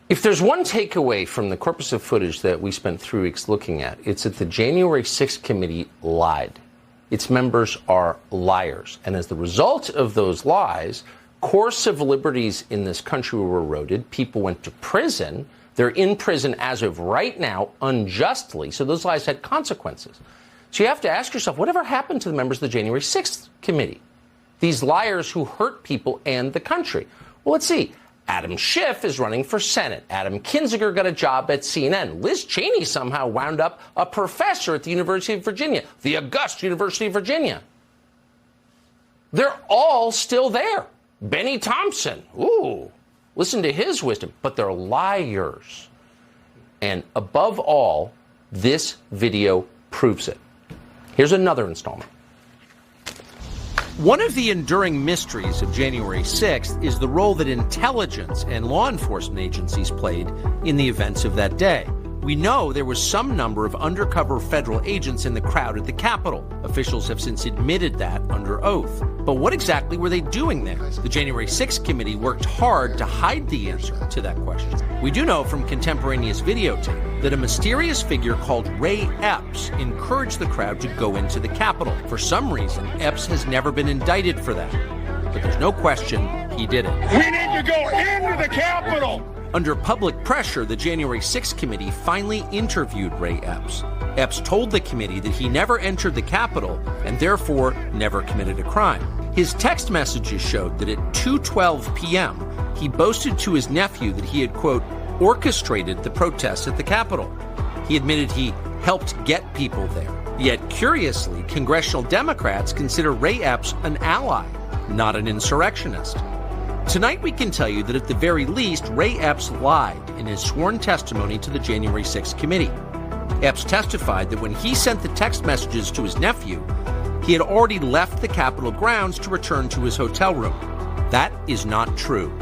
If there's one takeaway from the corpus of footage that we spent 3 weeks looking at, it's that the January 6th committee lied. Its members are liars. And as the result of those lies, core civil liberties in this country were eroded. People went to prison. They're in prison as of right now, unjustly. So those lies had consequences. So you have to ask yourself, whatever happened to the members of the January 6th committee? These liars who hurt people and the country. Well, let's see. Adam Schiff is running for Senate. Adam Kinzinger got a job at CNN. Liz Cheney somehow wound up a professor at the University of Virginia, the august University of Virginia. They're all still there. Benny Thompson, ooh, listen to his wisdom. But they're liars. And above all, this video proves it. Here's another installment. One of the enduring mysteries of January 6th is the role that intelligence and law enforcement agencies played in the events of that day. We know there was some number of undercover federal agents in the crowd at the Capitol. Officials have since admitted that under oath. But what exactly were they doing there? The January 6th committee worked hard to hide the answer to that question. We do know from contemporaneous videotape that a mysterious figure called Ray Epps encouraged the crowd to go into the Capitol. For some reason, Epps has never been indicted for that. But there's no question he did it. We need to go into the Capitol! Under public pressure, the January 6th committee finally interviewed Ray Epps. Epps told the committee that he never entered the Capitol and therefore never committed a crime. His text messages showed that at 2:12 p.m., he boasted to his nephew that he had, quote, orchestrated the protests at the Capitol. He admitted he helped get people there. Yet, curiously, congressional Democrats consider Ray Epps an ally, not an insurrectionist. Tonight, we can tell you that at the very least, Ray Epps lied in his sworn testimony to the January 6th committee. Epps testified that when he sent the text messages to his nephew, he had already left the Capitol grounds to return to his hotel room. That is not true.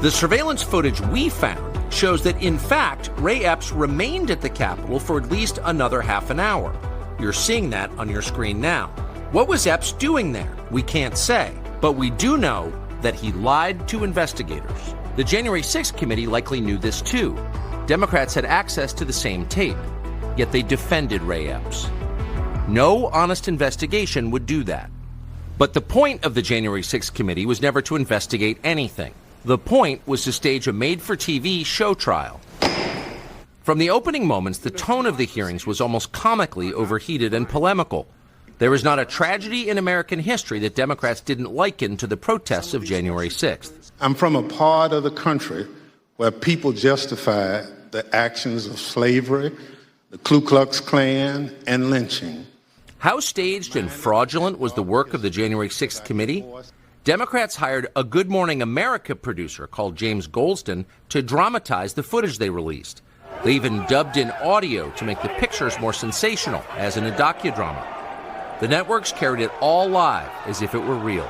The surveillance footage we found shows that, in fact, Ray Epps remained at the Capitol for at least another half an hour. You're seeing that on your screen now. What was Epps doing there? We can't say, but we do know that he lied to investigators. The January 6th committee likely knew this too. Democrats had access to the same tape, yet they defended Ray Epps. No honest investigation would do that. But the point of the January 6th committee was never to investigate anything. The point was to stage a made-for-TV show trial. From the opening moments, the tone of the hearings was almost comically overheated and polemical. There is not a tragedy in American history that Democrats didn't liken to the protests of January 6th. I'm from a part of the country where people justify the actions of slavery, the Ku Klux Klan, and lynching. How staged and fraudulent was the work of the January 6th committee? Democrats hired a Good Morning America producer called James Goldston to dramatize the footage they released. They even dubbed in audio to make the pictures more sensational, as in a docudrama. The networks carried it all live as if it were real.